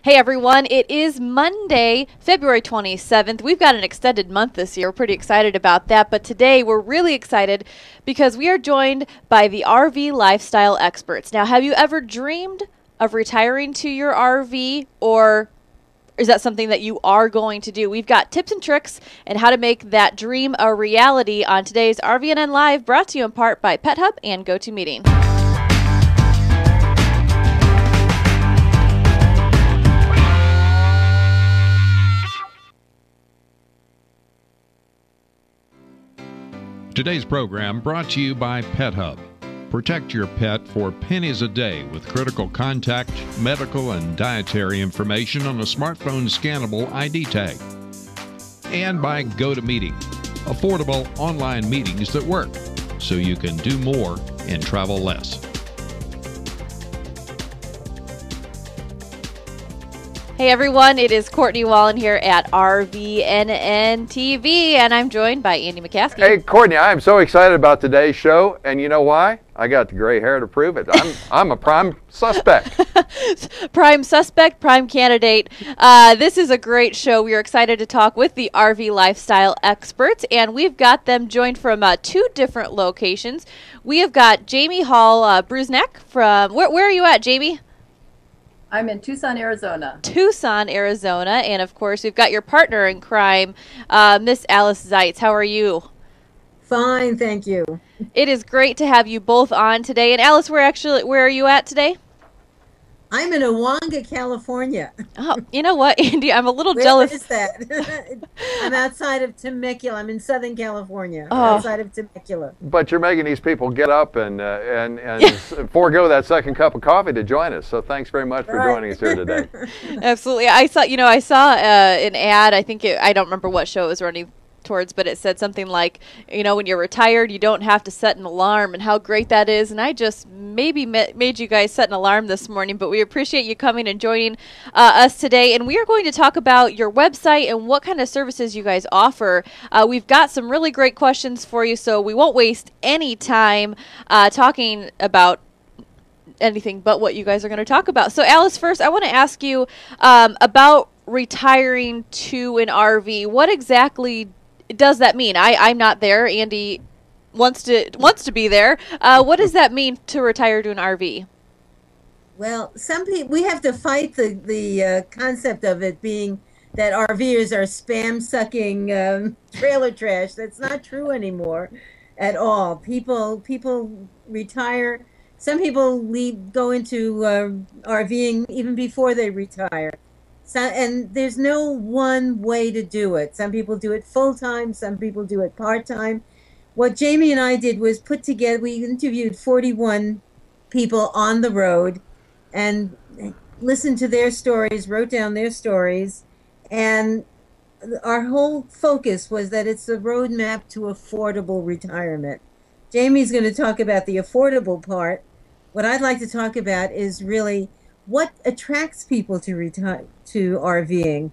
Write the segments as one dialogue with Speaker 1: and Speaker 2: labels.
Speaker 1: Hey everyone, it is Monday, February 27th. We've got an extended month this year. We're pretty excited about that, but today we're really excited because we are joined by the RV lifestyle experts. Now, have you ever dreamed of retiring to your RV, or is that something that you are going to do? We've got tips and tricks and how to make that dream a reality on today's RVNN-Live, brought to you in part by PetHub and GoToMeeting.
Speaker 2: Today's program brought to you by PetHub. Protect your pet for pennies a day with critical contact, medical, and dietary information on a smartphone scannable ID tag. And by GoToMeeting, affordable online meetings that work so you can do more and travel less.
Speaker 1: Hey everyone, it is Courtney Wallen here at RVNN TV, and I'm joined by Andy McCaskey.
Speaker 3: Hey Courtney, I am so excited about today's show, and you know why? I got the gray hair to prove it. I'm a prime suspect.
Speaker 1: Prime suspect, prime candidate. This is a great show. We are excited to talk with the RV lifestyle experts, and we've got them joined from two different locations. We have got Jamie Hall Bruzenak from, where are you at, Jamie?
Speaker 4: I'm in Tucson, Arizona.
Speaker 1: Tucson, Arizona. And, of course, we've got your partner in crime, Miss Alice Zyetz. How are you?
Speaker 5: Fine, thank you.
Speaker 1: It is great to have you both on today. And, Alice, where are you at today?
Speaker 5: I'm in Awanga, California.
Speaker 1: Oh, you know what, Andy? I'm a little
Speaker 5: Where
Speaker 1: jealous.
Speaker 5: Where is that? I'm outside of Temecula. I'm in Southern California,
Speaker 1: Oh.
Speaker 5: outside of Temecula.
Speaker 3: But you're making these people get up and forego that second cup of coffee to join us. So thanks very much for joining us here today.
Speaker 1: Absolutely. I saw an ad. I don't remember what show it was running towards, but it said something like, when you're retired, you don't have to set an alarm, and how great that is. And I just maybe made you guys set an alarm this morning, but we appreciate you coming and joining us today. And we are going to talk about your website and what kind of services you guys offer. We've got some really great questions for you, so we won't waste any time talking about anything but what you guys are going to talk about. So Alice, first, I want to ask you about retiring to an RV. What exactly does that mean? I'm not there. Andy wants to be there. What does that mean to retire to an RV?
Speaker 5: Well, some people, we have to fight the concept of it being that RVers are spam-sucking trailer trash. That's not true anymore at all. People retire. Some people go into RVing even before they retire. So, and there's no one way to do it. Some people do it full-time, some people do it part-time. What Jamie and I did was we interviewed 41 people on the road and listened to their stories, wrote down their stories, and our whole focus was that it's a roadmap to affordable retirement. Jamie's going to talk about the affordable part. What I'd like to talk about is really what attracts people to RVing.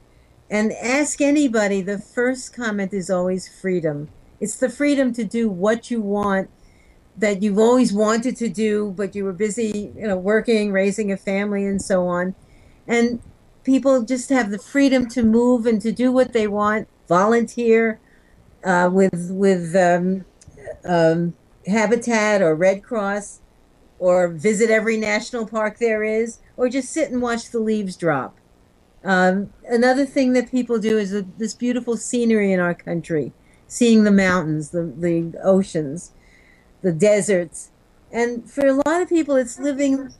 Speaker 5: And ask anybody, the first comment is always freedom. It's the freedom to do what you want, that you've always wanted to do, but you were busy, working, raising a family, and so on. And people just have the freedom to move and to do what they want, volunteer with Habitat or Red Cross, or visit every national park there is, or just sit and watch the leaves drop. Another thing that people do is this beautiful scenery in our country, seeing the mountains, the oceans, the deserts. And for a lot of people, it's living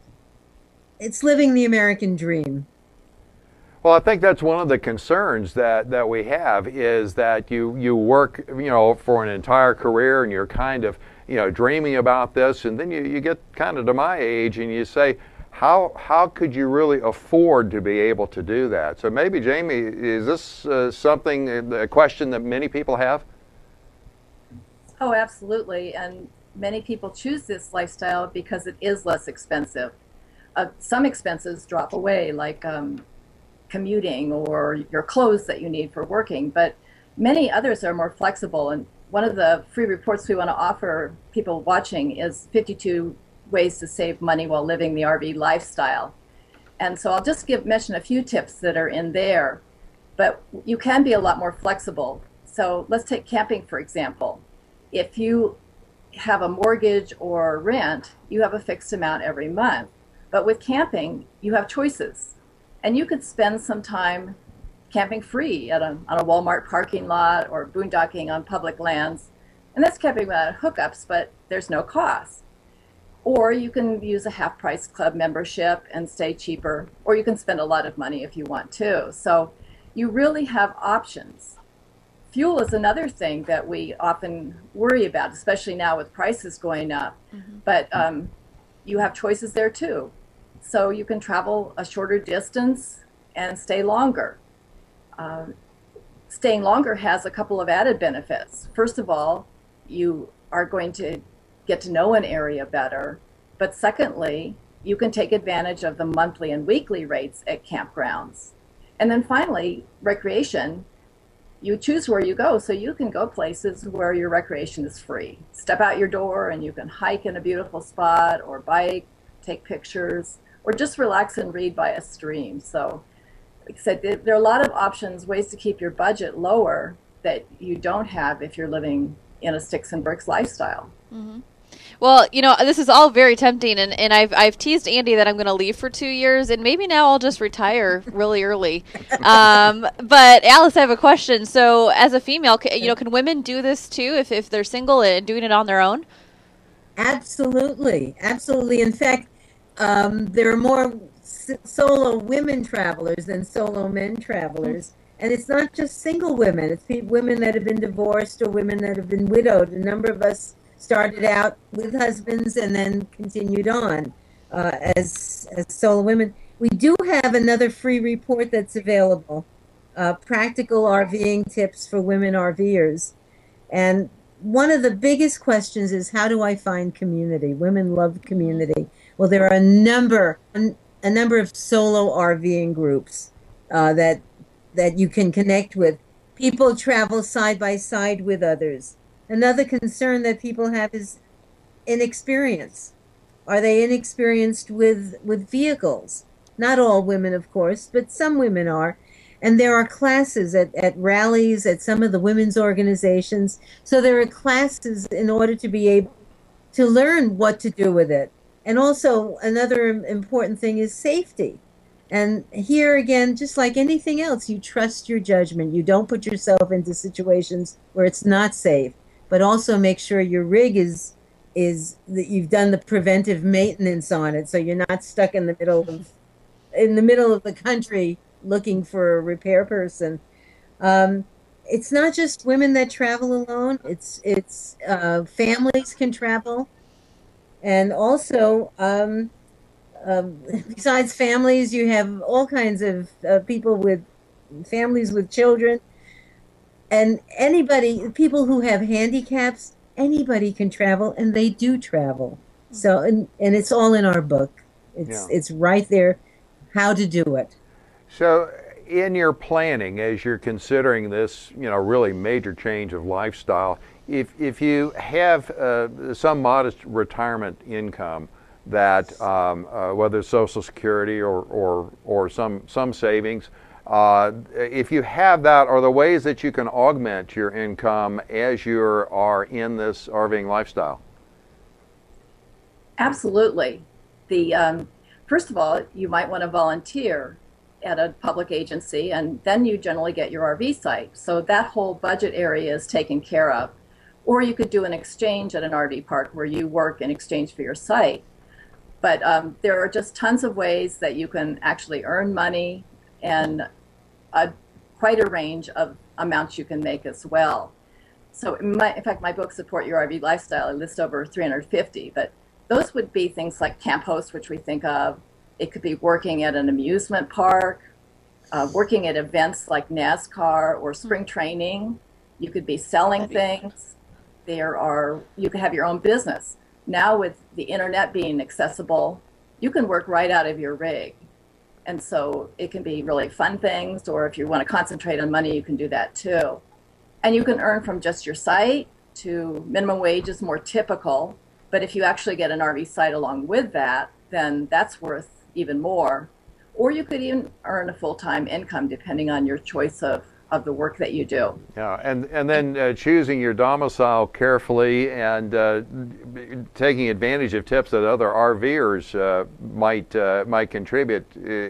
Speaker 5: the American dream.
Speaker 3: Well, I think that's one of the concerns that we have, is that you work, for an entire career, and you're kind of, dreaming about this, and then you get kind of to my age and you say, how could you really afford to be able to do that? So maybe, Jamie, is this a question that many people have?
Speaker 4: Oh, absolutely. And many people choose this lifestyle because it is less expensive. Some expenses drop away, like commuting or your clothes that you need for working, but many others are more flexible. And one of the free reports we want to offer people watching is 52 ways to save money while living the RV lifestyle. And so I'll just mention a few tips that are in there, but you can be a lot more flexible. So let's take camping, for example. If you have a mortgage or rent, you have a fixed amount every month. But with camping, you have choices. And you could spend some time camping free on a Walmart parking lot or boondocking on public lands. And that's camping without hookups, but there's no cost. Or you can use a half-price club membership and stay cheaper, or you can spend a lot of money if you want to. So you really have options. Fuel is another thing that we often worry about, especially now with prices going up. But you have choices there too. So you can travel a shorter distance and stay longer. Staying longer has a couple of added benefits. First of all, you are going to get to know an area better. But secondly, you can take advantage of the monthly and weekly rates at campgrounds. And then finally, recreation. You choose where you go, so you can go places where your recreation is free. Step out your door and you can hike in a beautiful spot, or bike, take pictures, or just relax and read by a stream. So like I said, there are a lot of options, ways to keep your budget lower that you don't have if you're living in a sticks and bricks lifestyle.
Speaker 1: Well, you know, this is all very tempting, and I've teased Andy that I'm going to leave for 2 years, and maybe now I'll just retire really early. But Alice, I have a question. So, as a female, can women do this too if they're single and doing it on their own?
Speaker 5: Absolutely, absolutely. In fact, there are more solo women travelers than solo men travelers. And it's not just single women. It's women that have been divorced or women that have been widowed. A number of us started out with husbands and then continued on as solo women. We do have another free report that's available, Practical RVing Tips for Women RVers. And one of the biggest questions is, how do I find community? Women love community. Well, there are a number of solo RVing groups that you can connect with. People travel side by side with others. Another concern that people have is inexperience. Are they inexperienced with vehicles? Not all women, of course, but some women are. And there are classes at rallies, at some of the women's organizations. So there are classes in order to be able to learn what to do with it. And also another important thing is safety. And here again, just like anything else, you trust your judgment. You don't put yourself into situations where it's not safe, but also make sure your rig is that you've done the preventive maintenance on it, so you're not stuck in the middle of the country looking for a repair person. It's not just women that travel alone. It's families can travel, and also besides families, you have all kinds of people with families with children, and people who have handicaps. Anybody can travel, and they do travel. So, and it's all in our book. It's right there, how to do it.
Speaker 3: So, in your planning, as you're considering this, really major change of lifestyle, if you have some modest retirement income that, whether it's Social Security or some savings, if you have that, are there ways that you can augment your income as you are in this RVing lifestyle?
Speaker 4: Absolutely. First of all, you might want to volunteer at a public agency, and then you generally get your RV site. So that whole budget area is taken care of. Or you could do an exchange at an RV park where you work in exchange for your site. But there are just tons of ways that you can actually earn money, and quite a range of amounts you can make as well. So in fact, my book, Support Your RV Lifestyle, I list over 350, but those would be things like camp host, which we think of. It could be working at an amusement park, working at events like NASCAR or spring training. You could be selling things. You could have your own business. Now with the internet being accessible, you can work right out of your rig. And so it can be really fun things, or if you want to concentrate on money, you can do that too. And you can earn from just your site to minimum wage is more typical. But if you actually get an RV site along with that, then that's worth even more. or you could even earn a full-time income depending on your choice of the work that you do.
Speaker 3: Yeah, and then choosing your domicile carefully and taking advantage of tips that other RVers might contribute.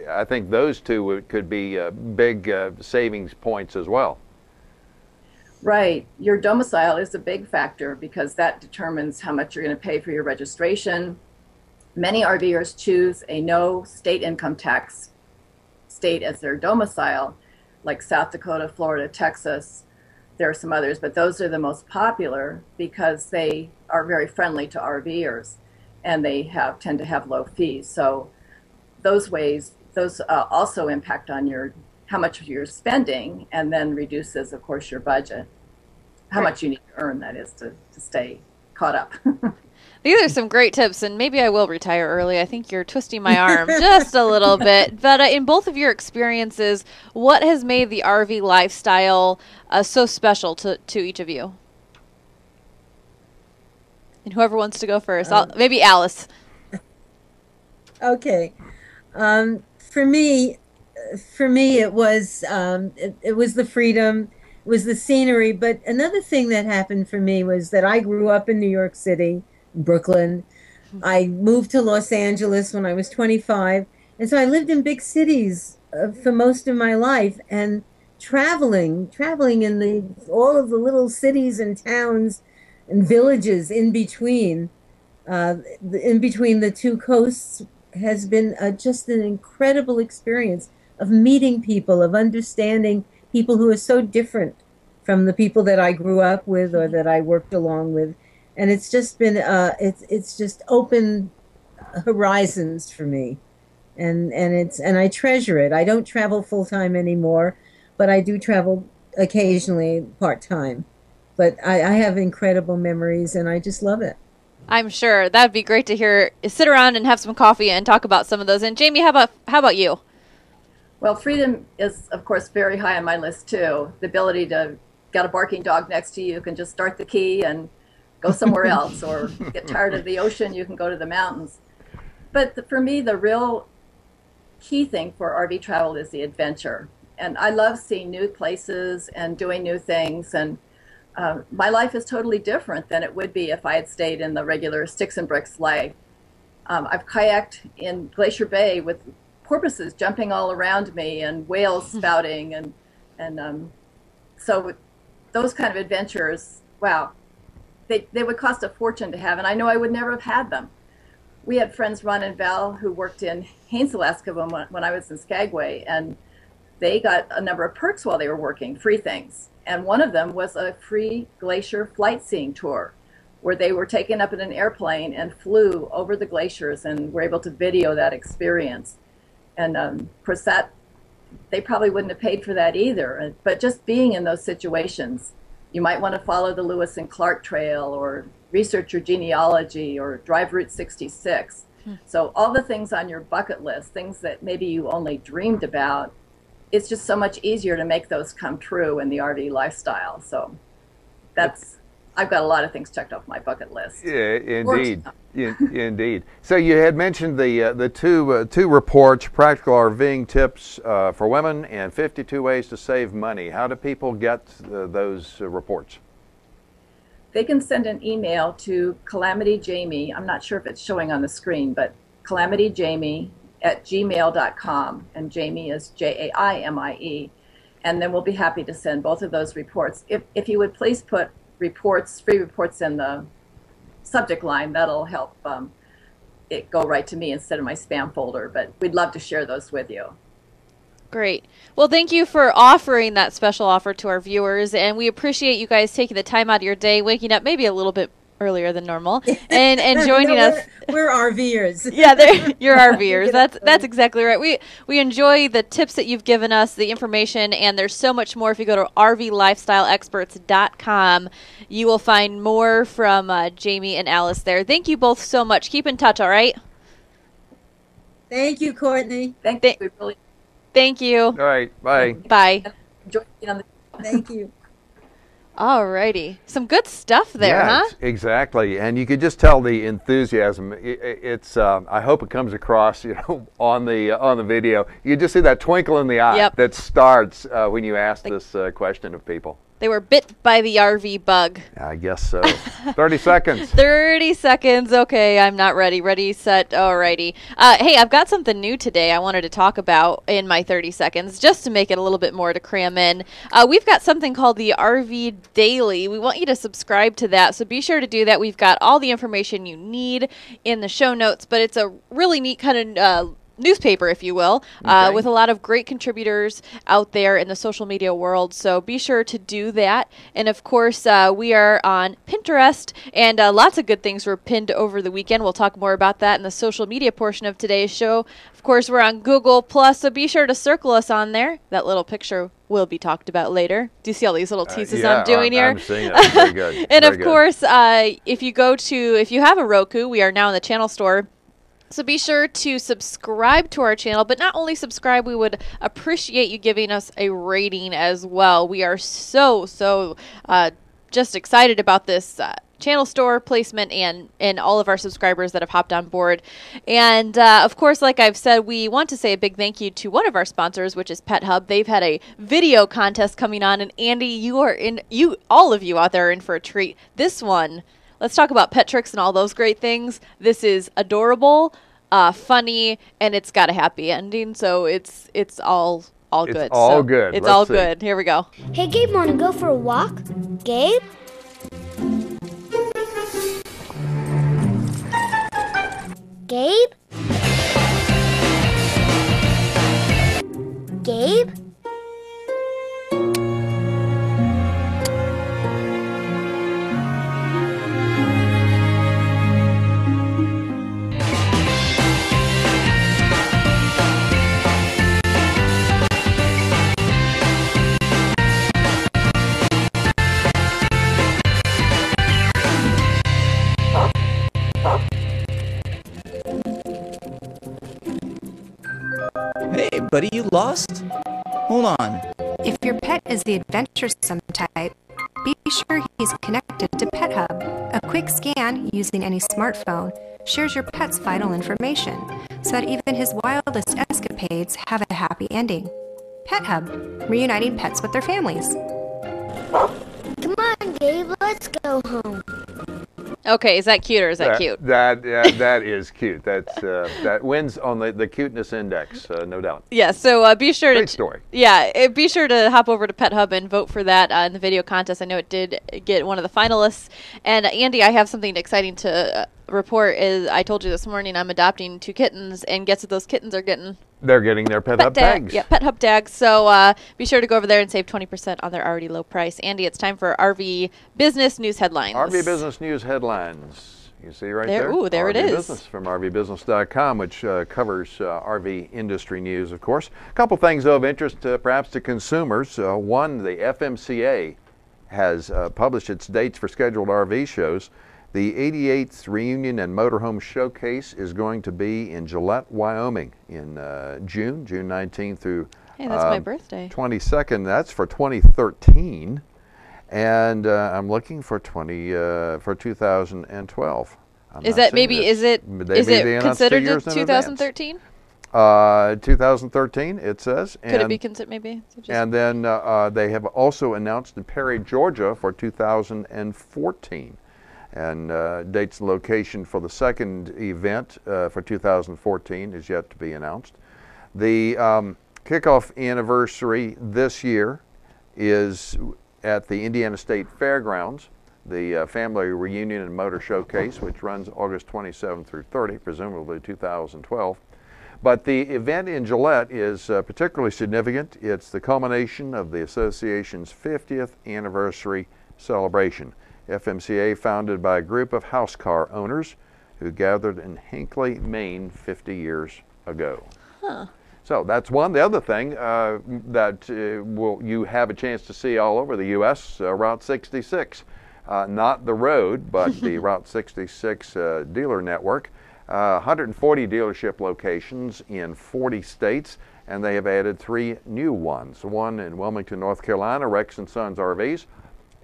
Speaker 3: I think those two could be big savings points as well.
Speaker 4: Right. Your domicile is a big factor because that determines how much you're going to pay for your registration. Many RVers choose a no state income tax state as their domicile, like South Dakota, Florida, Texas. There are some others, but those are the most popular because they are very friendly to RVers and they tend to have low fees. So those also impact on how much you're spending, and then reduces, of course, your budget. How much you need to earn, that is, to stay caught up.
Speaker 1: These are some great tips, and maybe I will retire early. I think you're twisting my arm just a little bit. But in both of your experiences, what has made the RV lifestyle so special to each of you? And whoever wants to go first, maybe Alice.
Speaker 5: Okay. For me, it was the freedom, it was the scenery. But another thing that happened for me was that I grew up in New York City, Brooklyn. I moved to Los Angeles when I was 25, and so I lived in big cities for most of my life. And traveling in all of the little cities and towns and villages in between the two coasts has been just an incredible experience of meeting people, of understanding people who are so different from the people that I grew up with or that I worked along with. And it's just been, it's just opened horizons for me. And I treasure it. I don't travel full time anymore, but I do travel occasionally part-time. But I have incredible memories, and I just love it.
Speaker 1: I'm sure that'd be great to hear. Sit around and have some coffee and talk about some of those. And Jamie, how about you?
Speaker 4: Well, freedom is, of course, very high on my list too. The ability to get a barking dog next to you, you can just start the key and go somewhere else, or get tired of the ocean, you can go to the mountains. But for me, the real key thing for RV travel is the adventure. And I love seeing new places and doing new things. And my life is totally different than it would be if I had stayed in the regular sticks and bricks life. I've kayaked in Glacier Bay with porpoises jumping all around me and whales spouting, and so those kind of adventures, wow, they would cost a fortune to have, and I know I would never have had them. We had friends, Ron and Val, who worked in Haines, Alaska when I was in Skagway, and they got a number of perks while they were working, free things. And one of them was a free glacier flight seeing tour, where they were taken up in an airplane and flew over the glaciers and were able to video that experience. And of course, they probably wouldn't have paid for that either. But just being in those situations, you might want to follow the Lewis and Clark Trail, or research your genealogy, or drive Route 66. So all the things on your bucket list, things that maybe you only dreamed about, it's just so much easier to make those come true in the RV lifestyle. So I've got a lot of things checked off my bucket list.
Speaker 3: Yeah, indeed. Indeed. So you had mentioned the two reports, Practical RVing Tips for Women and 52 Ways to Save Money. How do people get those reports?
Speaker 4: They can send an email to Calamity Jamie. I'm not sure if it's showing on the screen, but calamityjamie@gmail.com, and Jamie is Jaimie. And then we'll be happy to send both of those reports. If you would please put reports, free reports, in the subject line, that'll help it go right to me instead of my spam folder. But we'd love to share those with you.
Speaker 1: Great. Well, thank you for offering that special offer to our viewers, and we appreciate you guys taking the time out of your day, waking up maybe a little bit earlier than normal, and joining us.
Speaker 5: We're RVers.
Speaker 1: Yeah, you're RVers. That's exactly right. We enjoy the tips that you've given us, the information, and there's so much more. If you go to rvlifestyleexperts.com, you will find more from Jamie and Alice there. Thank you both so much. Keep in touch, all right?
Speaker 5: Thank you, Courtney.
Speaker 4: Thank you.
Speaker 1: Thank you.
Speaker 3: All right. Bye.
Speaker 1: Bye.
Speaker 4: Enjoy being on the
Speaker 5: Thank you.
Speaker 1: Alrighty. Some good stuff there,
Speaker 3: Yeah,
Speaker 1: huh?
Speaker 3: exactly. And you could just tell the enthusiasm. It's I hope it comes across, on the video. You just see that twinkle in the eye that starts when you ask this question of people.
Speaker 1: They were bit by the RV bug.
Speaker 3: I guess so. 30 seconds.
Speaker 1: 30 seconds. Okay, I'm not ready. Ready, set, alrighty. Hey, I've got something new today I wanted to talk about in my 30 seconds, just to make it a little bit more to cram in. We've got something called the RV Daily. We want you to subscribe to that, so be sure to do that. We've got all the information you need in the show notes, but it's a really neat kind of newspaper, if you will, with a lot of great contributors out there in the social media world. So be sure to do that. And of course, we are on Pinterest, and lots of good things were pinned over the weekend. We'll talk more about that in the social media portion of today's show. Of course, we're on Google Plus, so be sure to circle us on there. That little picture will be talked about later. Do you see all these little teases I'm doing here?
Speaker 3: I'm seeing it. Very good.
Speaker 1: And of course, if you have a Roku, we are now in the channel store. So be sure to subscribe to our channel, but not only subscribe, we would appreciate you giving us a rating as well. We are so just excited about this channel store placement and all of our subscribers that have hopped on board. And of course, like I've said, we want to say a big thank you to one of our sponsors, which is PetHub. They've had a video contest coming on, and Andy, all of you out there are in for a treat. This one, let's talk about pet tricks and all those great things. This is adorable, funny, and it's got a happy ending, so it's all good.
Speaker 3: It's all good.
Speaker 1: It's all good. Here we go.
Speaker 6: Hey, Gabe, want to go for a walk? Gabe? Gabe? Gabe?
Speaker 7: Hey, buddy, you lost? Hold on.
Speaker 8: If your pet is the adventuresome type, be sure he's connected to PetHub. A quick scan using any smartphone shares your pet's vital information so that even his wildest escapades have a happy ending. PetHub, reuniting pets with their families.
Speaker 6: Come on, Gabe, let's go home.
Speaker 1: Okay, is that cute or is that cute?
Speaker 3: That is cute. That wins on the cuteness index, no doubt.
Speaker 1: Yeah, so be sure
Speaker 3: Great story.
Speaker 1: Yeah, be sure to hop over to PetHub and vote for that in the video contest. I know it did get one of the finalists. And Andy, I have something exciting to report. I told you this morning I'm adopting 2 kittens, and guess what those kittens are getting?
Speaker 3: They're getting their PetHub tags.
Speaker 1: Yeah, PetHub tags. So be sure to go over there and save 20% on their already low price. Andy, it's time for RV Business News Headlines.
Speaker 3: RV Business News Headlines. You see right there?
Speaker 1: Ooh, there it is.
Speaker 3: RV Business from RVBusiness.com, which covers RV industry news, of course. A couple things of interest, perhaps to consumers. One, the FMCA has published its dates for scheduled RV shows. The 88th Reunion and Motorhome Showcase is going to be in Gillette, Wyoming in June 19th through
Speaker 1: Hey, that's my birthday.
Speaker 3: 22nd. That's for 2013. And I'm looking for 2012.
Speaker 1: Is it considered a 2013?
Speaker 3: 2013, it says.
Speaker 1: Could it be considered maybe?
Speaker 3: And then they have also announced in Perry, Georgia for 2014. And dates and location for the second event for 2014 is yet to be announced. The kickoff anniversary this year is at the Indiana State Fairgrounds, the Family Reunion and Motor Showcase, which runs August 27 through 30, presumably 2012. But the event in Gillette is particularly significant. It's the culmination of the association's 50th anniversary celebration. FMCA, founded by a group of house car owners who gathered in Hinckley, Maine 50 years ago.
Speaker 1: Huh.
Speaker 3: So that's one. The other thing that you have a chance to see all over the U.S., Route 66. Not the road, but the Route 66 dealer network. 140 dealership locations in 40 states, and they have added 3 new ones. One in Wilmington, North Carolina, Rex & Sons RVs.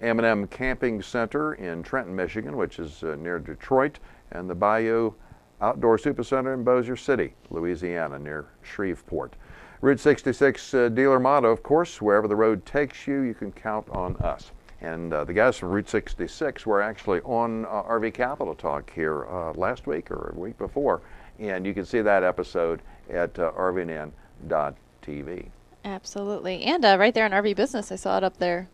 Speaker 3: M&M Camping Center in Trenton, Michigan, which is near Detroit, and the Bayou Outdoor Supercenter in Bossier City, Louisiana, near Shreveport. Route 66 dealer motto, of course, wherever the road takes you, you can count on us. And the guys from Route 66 were actually on RV Capital Talk here last week or a week before, and you can see that episode at RVNN.TV.
Speaker 1: Absolutely. And right there on RV Business, I saw it up there.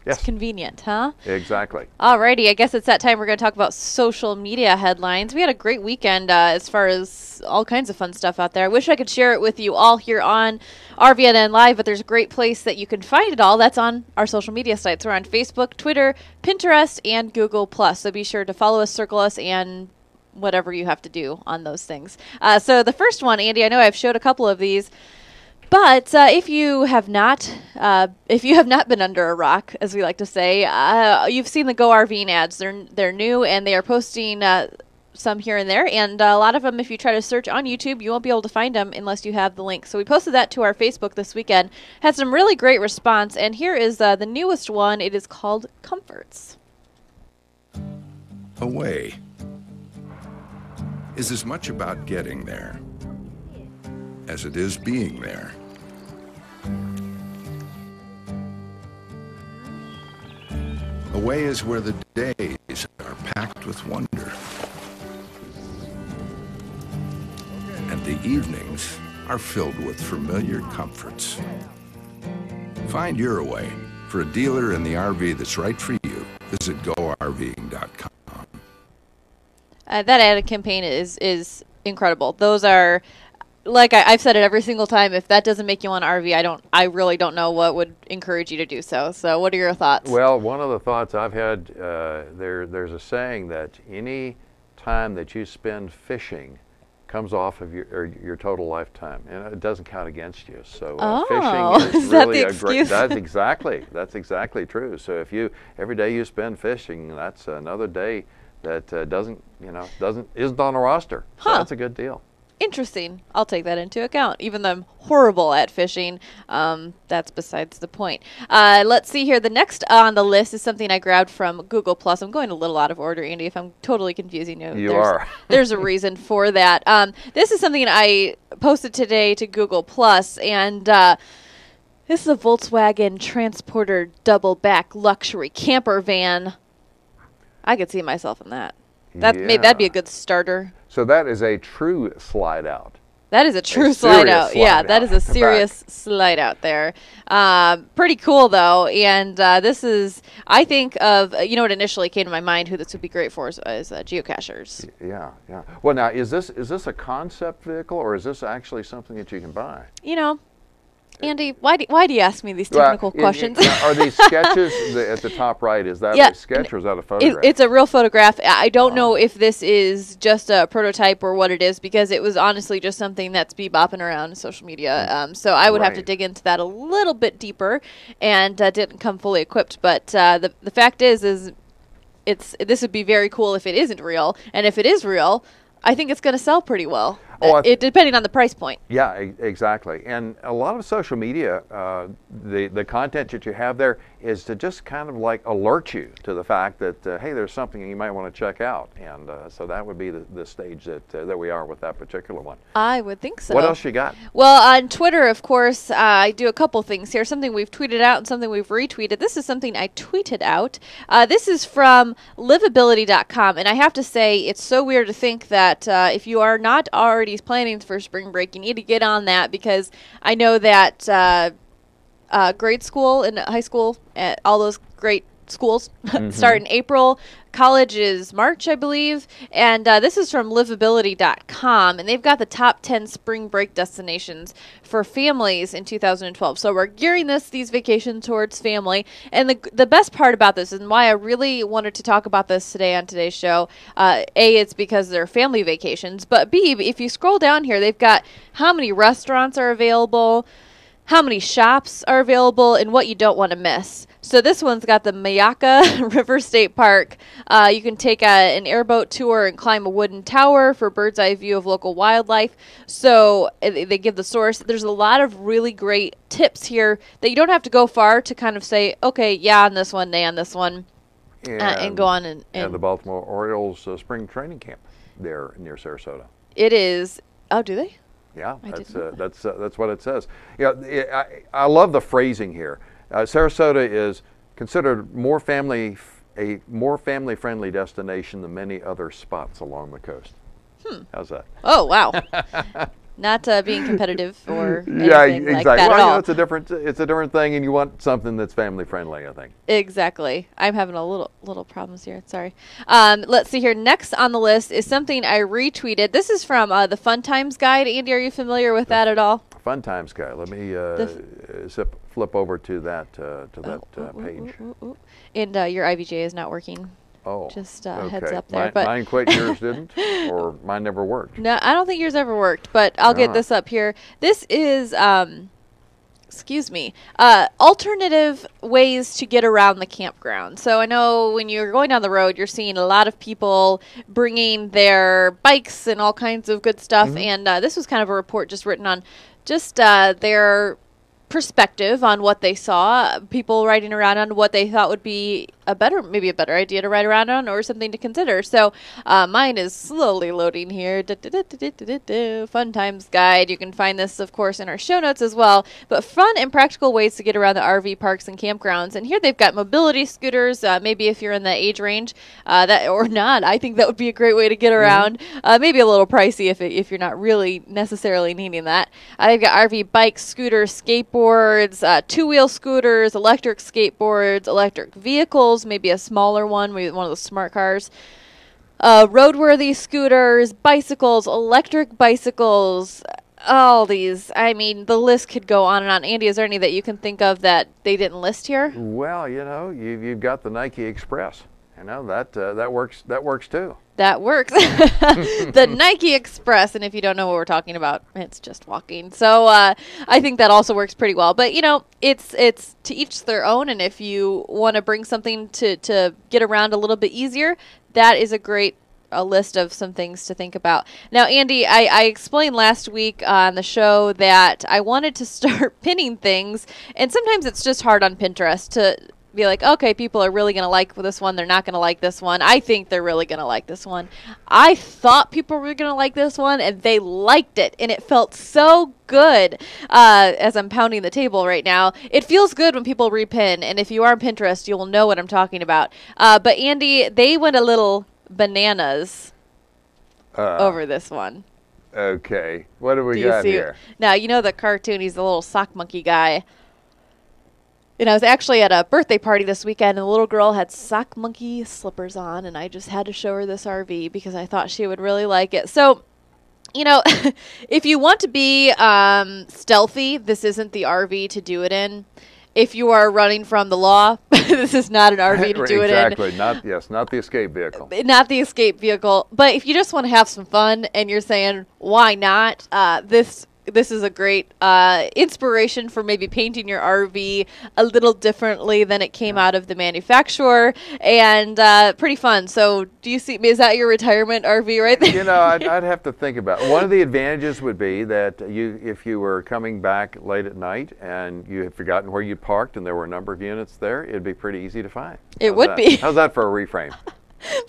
Speaker 3: Yes.
Speaker 1: It's convenient, huh?
Speaker 3: Exactly.
Speaker 1: Alrighty, I guess it's that time we're going to talk about social media headlines. We had a great weekend as far as all kinds of fun stuff out there. I wish I could share it with you all here on RVNN-Live, but there's a great place that you can find it all. That's on our social media sites. We're on Facebook, Twitter, Pinterest, and Google+. So be sure to follow us, circle us, and whatever you have to do on those things. So the first one, Andy, I know I've showed a couple of these. But if you have not been under a rock, as we like to say, you've seen the Go RVing ads. They're new, and they are posting some here and there. And a lot of them, if you try to search on YouTube, you won't be able to find them unless you have the link. So we posted that to our Facebook this weekend. Had some really great response. And here is the newest one. It is called Comforts.
Speaker 9: Away is as much about getting there as it is being there. Away is where the days are packed with wonder, and the evenings are filled with familiar comforts. Find your away. For a dealer in the RV that's right for you, visit GoRVing.com.
Speaker 1: That ad campaign is incredible. Those are, like I've said it every single time, if that doesn't make you want to RV, I really don't know what would encourage you to do so. So what are your thoughts?
Speaker 3: Well, one of the thoughts I've had, there's a saying that any time that you spend fishing comes off of your total lifetime, and it doesn't count against you. So fishing is really a great. That's exactly true. So if every day you spend fishing, that's another day that isn't on a roster. So that's a good deal.
Speaker 1: Interesting. I'll take that into account. Even though I'm horrible at fishing, that's besides the point. Let's see here. The next on the list is something I grabbed from Google+. I'm going a little out of order, Andy, if I'm totally confusing you.
Speaker 3: You are.
Speaker 1: There's a reason for that. This is something I posted today to Google+, and this is a VolksWagen Transporter DoubleBack luxury camper van. I could see myself in that. That'd be a good starter.
Speaker 3: So that is a true slide out.
Speaker 1: That is a true slide out. Yeah, that is a serious slide out there. Pretty cool, though. And this is, I think of, what initially came to my mind, who this would be great for is geocachers.
Speaker 3: Yeah. Well, now, is this a concept vehicle, or is this actually something that you can buy?
Speaker 1: Andy, why do you ask me these technical questions?
Speaker 3: Are these sketches at the top right? Is that a sketch, or is that a photograph?
Speaker 1: It's a real photograph. I don't know if this is just a prototype or what it is, because it was honestly just something that's bebopping around social media. So I would have to dig into that a little bit deeper, and didn't come fully equipped. But the fact is this would be very cool if it isn't real, and if it is real, I think it's going to sell pretty well. Depending on the price point.
Speaker 3: Yeah, exactly. And a lot of social media, the content that you have there is to just kind of like alert you to the fact that, hey, there's something you might want to check out. And so that would be the stage that we are with that particular one.
Speaker 1: I would think so.
Speaker 3: What else you got?
Speaker 1: Well, on Twitter, of course, I do a couple things here. Something we've tweeted out and something we've retweeted. This is something I tweeted out. This is from livability.com. And I have to say, it's so weird to think that if you are not already planning for spring break, you need to get on that, because I know that grade school and high school, all those great schools start in April. College is March, I believe. And this is from livability.com, and they've got the top 10 spring break destinations for families in 2012. So we're gearing these vacations towards family. And the best part about this, and why I really wanted to talk about this today on today's show, A, it's because they're family vacations, but B, if you scroll down here, they've got how many restaurants are available, how many shops are available, and what you don't want to miss. So this one's got the Mayaka River State Park. You can take an airboat tour and climb a wooden tower for bird's eye view of local wildlife. So they give the source. There's a lot of really great tips here that you don't have to go far to kind of say, okay, yeah on this one, nay on this one, and go on. And
Speaker 3: the Baltimore Orioles spring training camp there near Sarasota.
Speaker 1: It is. Oh, do they?
Speaker 3: Yeah, that's what it says. Yeah, I love the phrasing here. Sarasota is considered a more family-friendly destination than many other spots along the coast. How's that?
Speaker 1: Oh, wow. Not being competitive or anything
Speaker 3: exactly.
Speaker 1: like that at all.
Speaker 3: It's a different thing, and you want something that's family-friendly, I think.
Speaker 1: Exactly. I'm having a little problems here. Sorry. Let's see here. Next on the list is something I retweeted. This is from the Fun Times Guide. Andy, are you familiar with that at all?
Speaker 3: Fun Times Guide. Let me flip over to that page.
Speaker 1: And your IVJ is not working.
Speaker 3: Oh,
Speaker 1: just
Speaker 3: okay.
Speaker 1: Heads up there. But
Speaker 3: mine quit, yours didn't, or mine never worked.
Speaker 1: No, I don't think yours ever worked. But I'll get this up here. This is, excuse me, alternative ways to get around the campground. So I know when you're going down the road, you're seeing a lot of people bringing their bikes and all kinds of good stuff. And this was kind of a report just written on just their perspective on what they saw, people riding around on what they thought would be maybe a better idea to ride around on or something to consider. So mine is slowly loading here. Fun Times Guide. You can find this, of course, in our show notes as well. But fun and practical ways to get around the RV parks and campgrounds. And here they've got mobility scooters. Maybe if you're in the age range that or not, I think that would be a great way to get around. Maybe a little pricey if you're not really necessarily needing that. They've got RV bikes, scooters, skateboards, two-wheel scooters, electric skateboards, electric vehicles, maybe a smaller one, maybe one of those smart cars, roadworthy scooters, bicycles, electric bicycles, all these. I mean, the list could go on and on. Andy, is there any that you can think of that they didn't list here?
Speaker 3: Well, you've got the Nike Express. That works too.
Speaker 1: That works. The Nike Express, and if you don't know what we're talking about, it's just walking. So I think that also works pretty well. But it's to each their own, and if you want to bring something to get around a little bit easier, that is a great list of some things to think about. Now, Andy, I explained last week on the show that I wanted to start pinning things, and sometimes it's just hard on Pinterest to be like, okay, people are really going to like this one. They're not going to like this one. I think they're really going to like this one. I thought people were going to like this one, and they liked it, and it felt so good. As I'm pounding the table right now, it feels good when people repin, and if you are on Pinterest, you will know what I'm talking about. But Andy, they went a little bananas over this one.
Speaker 3: Okay. What do we got here?
Speaker 1: Now, the cartoon, he's the little sock monkey guy. And I was actually at a birthday party this weekend, and the little girl had sock monkey slippers on, and I just had to show her this RV because I thought she would really like it. So, if you want to be stealthy, this isn't the RV to do it in. If you are running from the law, this is not an RV to do it in.
Speaker 3: Exactly. Not the escape vehicle.
Speaker 1: Not the escape vehicle. But if you just want to have some fun and you're saying, why not, this is a great inspiration for maybe painting your RV a little differently than it came out of the manufacturer, and pretty fun. So do you see, is that your retirement RV right there?
Speaker 3: I'd have to think about it. One of the advantages would be that if you were coming back late at night and you had forgotten where you parked and there were a number of units there, it'd be pretty easy to find.
Speaker 1: It would be.
Speaker 3: How's that for a reframe?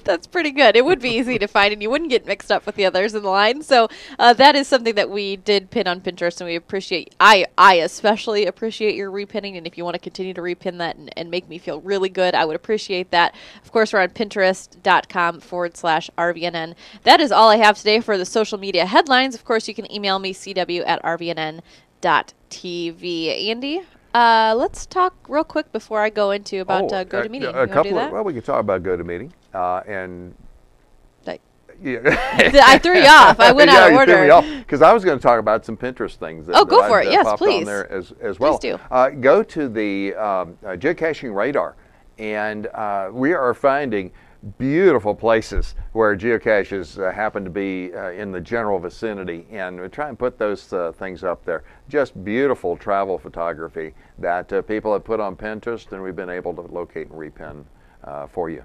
Speaker 1: That's pretty good. It would be easy to find, and you wouldn't get mixed up with the others in the line. So that is something that we did pin on Pinterest, and we appreciate. I especially appreciate your repinning, and if you want to continue to repin that and make me feel really good, I would appreciate that. Of course, we're on Pinterest.com/RVNN. That is all I have today for the social media headlines. Of course, you can email me, cw@rvnn.tv. Andy? Let's talk real quick before I go into about GoToMeeting.
Speaker 3: Well, we can talk about GoToMeeting. And
Speaker 1: I threw you off. I went out of order.
Speaker 3: Because I was going to talk about some Pinterest things.
Speaker 1: Go for it. Yes, please.
Speaker 3: On there as well.
Speaker 1: Please do.
Speaker 3: Go to the geocaching radar, and we are finding beautiful places where geocaches happen to be in the general vicinity, and we try and put those things up there. Just beautiful travel photography that people have put on Pinterest, and we've been able to locate and repin for you.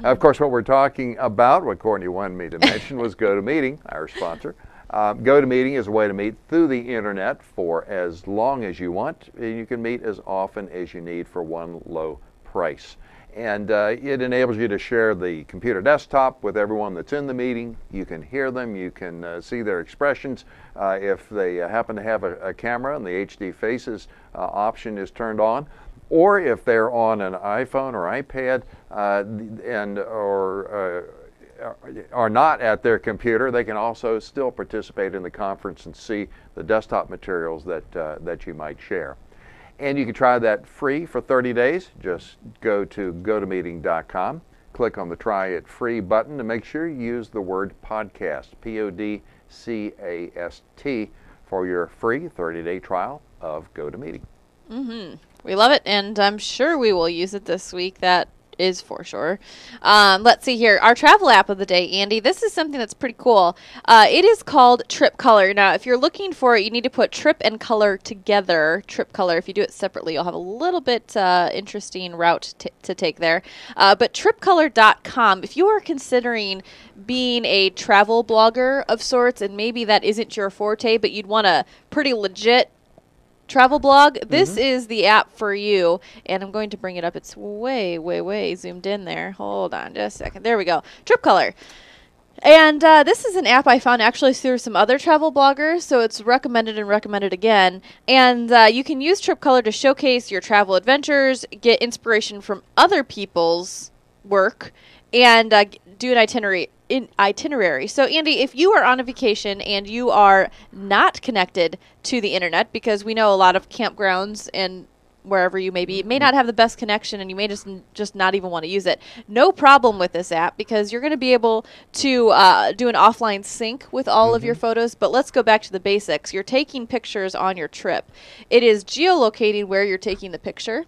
Speaker 3: Of course, what we're talking about, what Courtney wanted me to mention, was GoToMeeting, our sponsor. GoToMeeting is a way to meet through the internet for as long as you want, and you can meet as often as you need for one low price. And it enables you to share the computer desktop with everyone that's in the meeting. You can hear them, you can see their expressions. If they happen to have a camera and the HD Faces option is turned on, or if they're on an iPhone or iPad or are not at their computer, they can also still participate in the conference and see the desktop materials that you might share. And you can try that free for 30 days. Just go to gotomeeting.com, click on the Try It Free button, and make sure you use the word podcast, PODCAST, for your free 30-day trial of GoToMeeting.
Speaker 1: We love it, and I'm sure we will use it this week. That is for sure. Let's see here. Our travel app of the day, Andy. This is something that's pretty cool. It is called Trip Color. Now, if you're looking for it, you need to put trip and color together. Trip Color. If you do it separately, you'll have a little bit interesting route to take there. But tripcolor.com, if you are considering being a travel blogger of sorts, and maybe that isn't your forte, but you'd want a pretty legit travel blog, this is the app for you. And I'm going to bring it up. It's way zoomed in there. Hold on just a second. There we go. Trip Color. And this is an app I found actually through some other travel bloggers, so it's recommended and recommended again. And you can use Trip Color to showcase your travel adventures, get inspiration from other people's work, and do an itinerary. So, Andy, if you are on a vacation and you are not connected to the internet, because we know a lot of campgrounds and wherever you may be may not have the best connection, and you may just not even want to use it, no problem with this app, because you're going to be able to do an offline sync with all of your photos. But let's go back to the basics. You're taking pictures on your trip. It is geolocating where you're taking the picture.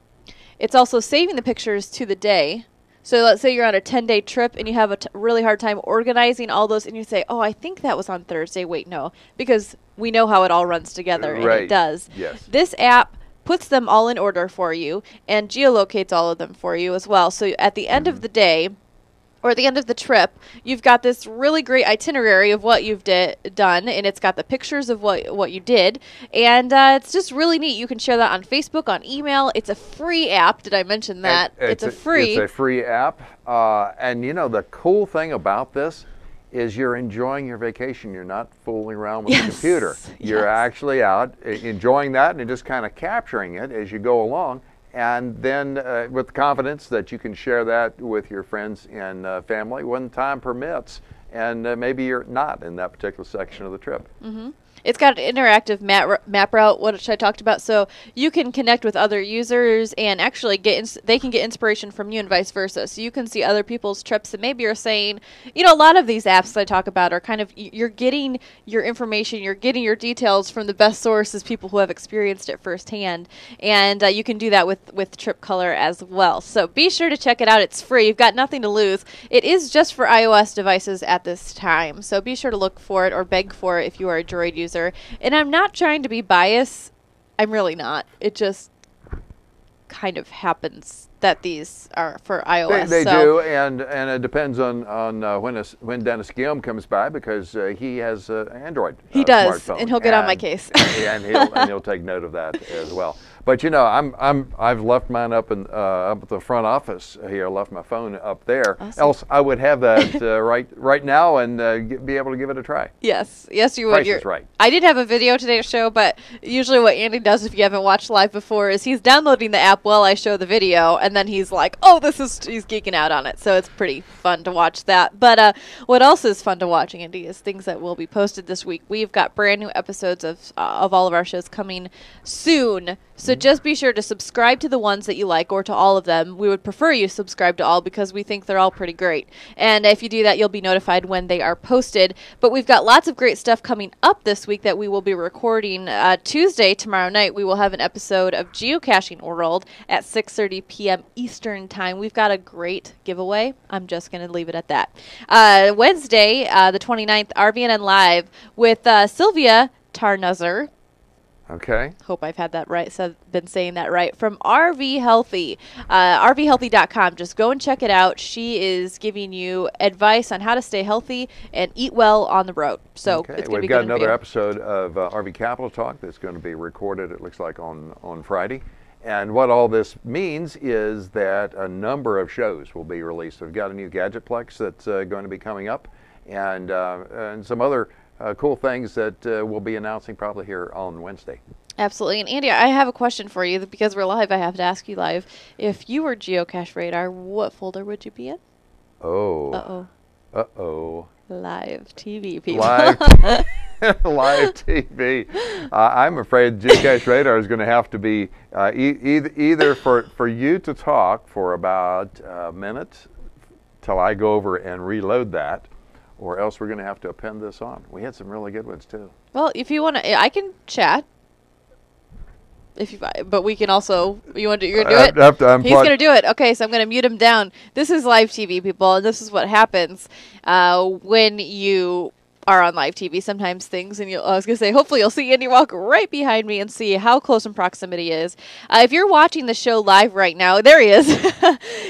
Speaker 1: It's also saving the pictures to the day. So let's say you're on a 10-day trip and you have a really hard time organizing all those, and you say, oh, I think that was on Thursday. Wait, no, because we know how it all runs together, and it does.
Speaker 3: Yes.
Speaker 1: This app puts them all in order for you and geolocates all of them for you as well. So at the end of the day, or at the end of the trip, you've got this really great itinerary of what you've done, and it's got the pictures of what you did, and it's just really neat. You can share that on Facebook, on email. It's a free app. Did I mention that? It's a free
Speaker 3: app, and you know the cool thing about this is you're enjoying your vacation. You're not fooling around with the computer. You're actually out enjoying that and just kind of capturing it as you go along. And then with confidence that you can share that with your friends and family when time permits, and maybe you're not in that particular section of the trip.
Speaker 1: It's got an interactive map route, which I talked about, so you can connect with other users and actually they can get inspiration from you and vice versa. So you can see other people's trips, and maybe you're saying, you know, a lot of these apps that I talk about are kind of, you're getting your information, you're getting your details from the best sources, people who have experienced it firsthand, and you can do that with Trip Color as well. So be sure to check it out. It's free. You've got nothing to lose. It is just for iOS devices at this time, so be sure to look for it or beg for it if you are a Droid user. And I'm not trying to be biased. I'm really not. It just kind of happens that these are for iOS.
Speaker 3: They do, and it depends on when Dennis Guillaume comes by, because he has Android.
Speaker 1: He does,
Speaker 3: smartphone,
Speaker 1: and he'll get on my case.
Speaker 3: and he'll take note of that as well. But you know, I've left mine up at the front office here. Left my phone up there. Awesome. Else I would have that right now and be able to give it a try.
Speaker 1: Yes, you would.
Speaker 3: Price is right.
Speaker 1: I did have a video today to show, but usually what Andy does, if you haven't watched live before, is he's downloading the app while I show the video, and then he's like, "Oh, he's geeking out on it." So it's pretty fun to watch that. But what else is fun to watch, Andy, is things that will be posted this week. We've got brand new episodes of all of our shows coming soon So just be sure to subscribe to the ones that you like or to all of them. We would prefer you subscribe to all because we think they're all pretty great. And if you do that, you'll be notified when they are posted. But we've got lots of great stuff coming up this week that we will be recording. Tuesday, tomorrow night, we will have an episode of Geocaching World at 6:30 p.m. Eastern Time. We've got a great giveaway. I'm just going to leave it at that. Wednesday, the 29th, RVNN-Live with Sylvia Tarnuzzer.
Speaker 3: Okay.
Speaker 1: Hope I've had that right. So I've been saying that right. From RV Healthy, RVHealthy.com. Just go and check it out. She is giving you advice on how to stay healthy and eat well on the road. So it's going to be good.
Speaker 3: We've got another episode of RV Capital Talk that's going to be recorded, it looks like, on Friday. And what all this means is that a number of shows will be released. We've got a new Gadgetplex that's going to be coming up, and some other cool things that we'll be announcing probably here on Wednesday.
Speaker 1: Absolutely. And Andy, I have a question for you. Because we're live, I have to ask you live. If you were Geocache Radar, what folder would you be in?
Speaker 3: Oh.
Speaker 1: Uh-oh.
Speaker 3: Uh-oh.
Speaker 1: Live TV, people.
Speaker 3: Live TV. I'm afraid Geocache Radar is going to have to be either for you to talk for about a minute till I go over and reload that, or else we're going to have to append this on. We had some really good ones, too.
Speaker 1: Well, if you want to, I can chat. But we can also, you're going to do it? He's going to do it. Okay, so I'm going to mute him down. This is live TV, people, and this is what happens when you are on live TV. Sometimes things, and I was going to say, hopefully you'll see Andy walk right behind me and see how close in proximity is. If you're watching the show live right now, there he is.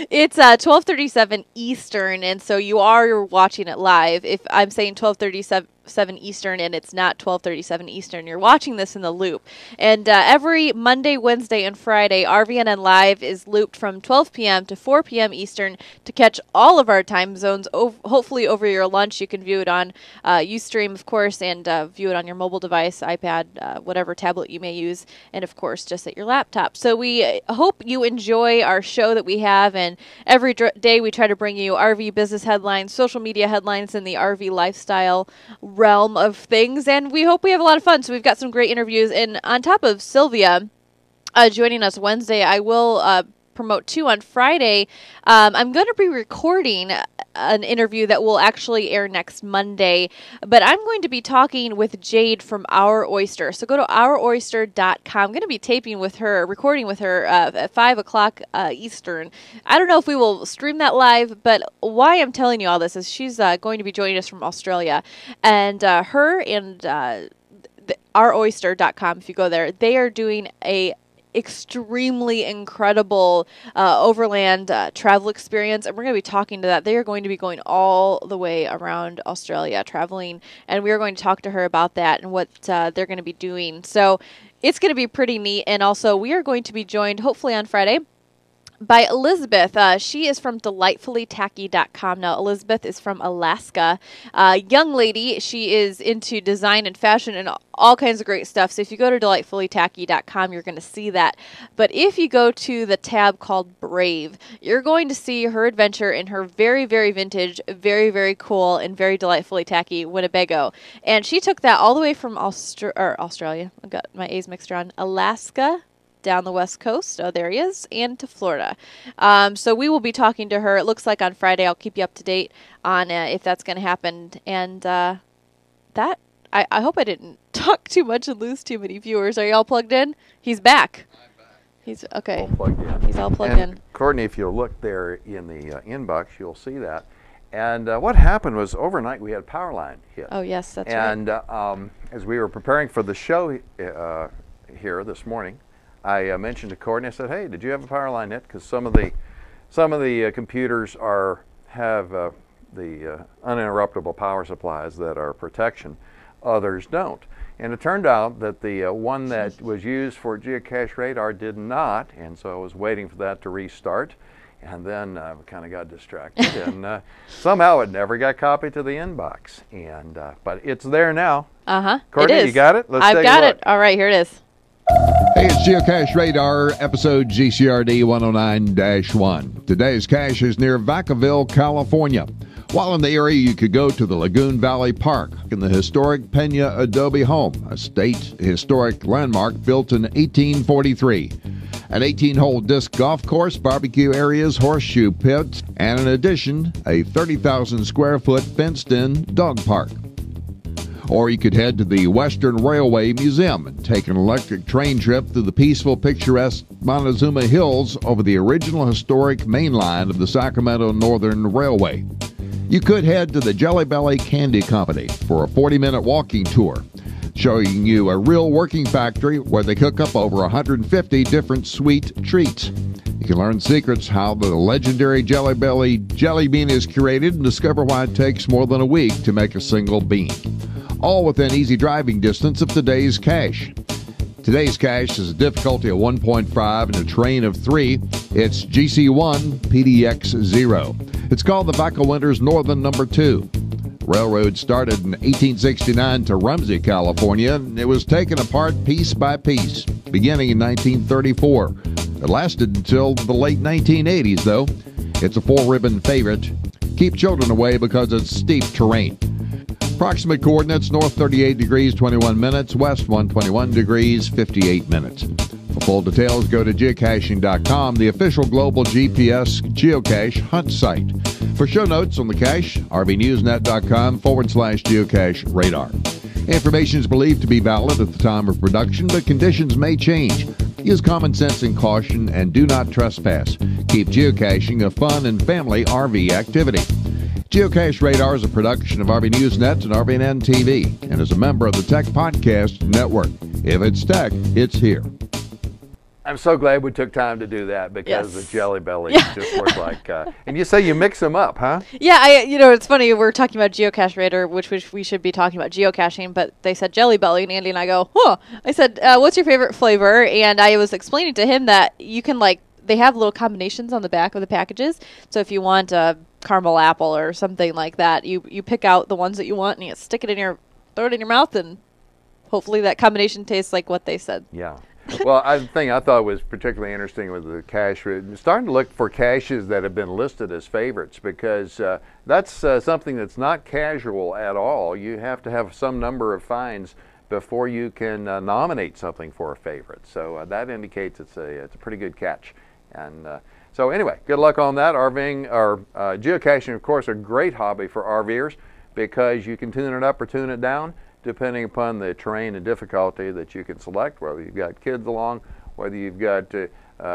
Speaker 1: It's 12:37 Eastern, and so you are watching it live. If I'm saying 12:37 Eastern and it's not 12:37 Eastern, you're watching this in the loop. And every Monday, Wednesday, and Friday, RVNN-Live is looped from 12 p.m. to 4 p.m. Eastern to catch all of our time zones. Hopefully over your lunch, you can view it on Ustream, of course, and view it on your mobile device, iPad, whatever tablet you may use, and of course, just at your laptop. So we hope you enjoy our show that we have, and every day we try to bring you RV business headlines, social media headlines, and the RV lifestyle realm of things, and we hope we have a lot of fun. So we've got some great interviews, and on top of Sylvia joining us Wednesday, I will promote two on Friday. I'm going to be recording an interview that will actually air next Monday, but I'm going to be talking with Jade from Our Oyster. So go to ouroyster.com. I'm going to be recording with her at 5 o'clock Eastern. I don't know if we will stream that live, but why I'm telling you all this is she's going to be joining us from Australia, and her and ouroyster.com, if you go there, they are doing a extremely incredible overland travel experience, and we're going to be talking to that. They are going to be going all the way around Australia traveling, and we are going to talk to her about that and what they're going to be doing. So it's going to be pretty neat, and also we are going to be joined hopefully on Friday by Elizabeth. She is from delightfullytacky.com. Now, Elizabeth is from Alaska. Young lady, she is into design and fashion and all kinds of great stuff. So if you go to delightfullytacky.com, you're going to see that. But if you go to the tab called Brave, you're going to see her adventure in her very, very vintage, very, very cool, and very delightfully tacky Winnebago. And she took that all the way from Australia. I got my A's mixed around. Alaska, down the west coast, there he is, and to Florida. So we will be talking to her, it looks like on Friday. I'll keep you up to date on if that's going to happen. And I hope I didn't talk too much and lose too many viewers. Are you all plugged in? He's back. I'm back. He's okay.
Speaker 3: All plugged in.
Speaker 1: He's all plugged in.
Speaker 3: Courtney, if you'll look there in the inbox, you'll see that. And what happened was overnight we had a power line hit.
Speaker 1: Oh, yes, that's right.
Speaker 3: And as we were preparing for the show here this morning, I mentioned to Courtney, I said, hey, did you have a power line hit? Because some of the computers have the uninterruptible power supplies that are protection. Others don't. And it turned out that the one that was used for Geocache Radar did not, and so I was waiting for that to restart. And then I kind of got distracted, and somehow it never got copied to the inbox. And but it's there now. Courtney,
Speaker 1: it is.
Speaker 3: You got it?
Speaker 1: I've got it. All right, here it is.
Speaker 2: Hey, it's Geocache Radar, episode GCRD 109-1. Today's cache is near Vacaville, California. While in the area, you could go to the Lagoon Valley Park in the historic Pena Adobe Home, a state historic landmark built in 1843. An 18-hole disc golf course, barbecue areas, horseshoe pits, and in addition, a 30,000-square-foot fenced-in dog park. Or you could head to the Western Railway Museum and take an electric train trip through the peaceful, picturesque Montezuma Hills over the original historic main line of the Sacramento Northern Railway. You could head to the Jelly Belly Candy Company for a 40-minute walking tour, showing you a real working factory where they cook up over 150 different sweet treats. You can learn secrets how the legendary Jelly Belly jelly bean is curated and discover why it takes more than a week to make a single bean. All within easy driving distance of today's cache. Today's cache is a difficulty of 1.5 and a terrain of 3. It's GC1 PDX 0. It's called the Vaca Winters Northern Number 2. Railroad started in 1869 to Rumsey, California, and it was taken apart piece by piece, beginning in 1934. It lasted until the late 1980s, though. It's a 4-ribbon favorite. Keep children away because it's steep terrain. Approximate coordinates: north 38 degrees 21 minutes, west 121 degrees 58 minutes. For full details, go to geocaching.com, the official global GPS geocache hunt site. For show notes on the cache, rvnewsnet.com/geocache radar. Information is believed to be valid at the time of production, but conditions may change. Use common sense and caution and do not trespass. Keep geocaching a fun and family RV activity. Geocache Radar is a production of RV Newsnet and RVNN TV and is a member of the Tech Podcast Network. If it's tech, it's here.
Speaker 3: I'm so glad we took time to do that because the Jelly Belly just look like. And you say you mix them up, huh?
Speaker 1: Yeah, it's funny. We're talking about Geocache Radar, which we should be talking about geocaching, but they said Jelly Belly, and Andy and I go, huh. I said, what's your favorite flavor? And I was explaining to him that you can, they have little combinations on the back of the packages. So if you want a caramel apple or something like that, you pick out the ones that you want and you stick it throw it in your mouth, and hopefully that combination tastes like what they said.
Speaker 3: Yeah. Well, the thing I thought was particularly interesting with the cache, starting to look for caches that have been listed as favorites, because that's something that's not casual at all. You have to have some number of finds before you can nominate something for a favorite. So that indicates it's a pretty good catch. And so anyway, good luck on that. RVing or geocaching, of course, a great hobby for RVers because you can tune it up or tune it down depending upon the terrain and difficulty that you can select, whether you've got kids along, whether you've got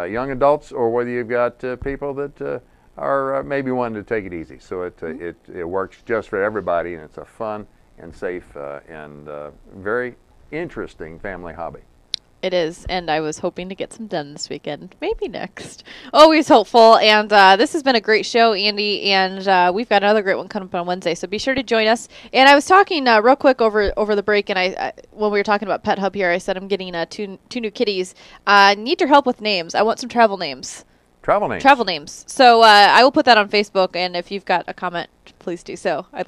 Speaker 3: young adults, or whether you've got people that are maybe wanting to take it easy. So it works just for everybody, and it's a fun and safe and very interesting family hobby.
Speaker 1: It is, and I was hoping to get some done this weekend. Maybe next. Always hopeful, and this has been a great show, Andy, and we've got another great one coming up on Wednesday, so be sure to join us. And I was talking real quick over the break, and I when we were talking about PetHub here, I said I'm getting two new kitties. I need your help with names. I want some travel names.
Speaker 3: Travel names.
Speaker 1: Travel names. So I will put that on Facebook, and if you've got a comment, please do so. I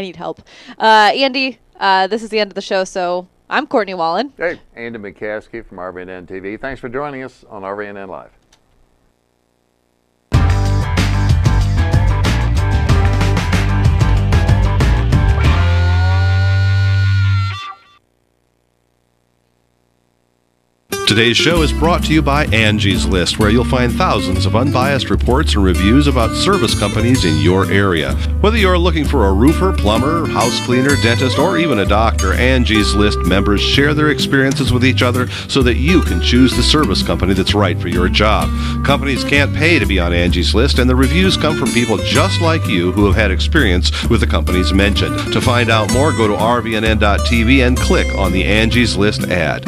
Speaker 1: need help. Andy, this is the end of the show, so I'm Courtney Wallen.
Speaker 3: Hey, Andy McCaskey from RVNN TV. Thanks for joining us on RVNN-Live.
Speaker 10: Today's show is brought to you by Angie's List, where you'll find thousands of unbiased reports and reviews about service companies in your area. Whether you're looking for a roofer, plumber, house cleaner, dentist, or even a doctor, Angie's List members share their experiences with each other so that you can choose the service company that's right for your job. Companies can't pay to be on Angie's List, and the reviews come from people just like you who have had experience with the companies mentioned. To find out more, go to rvnn.tv and click on the Angie's List ad.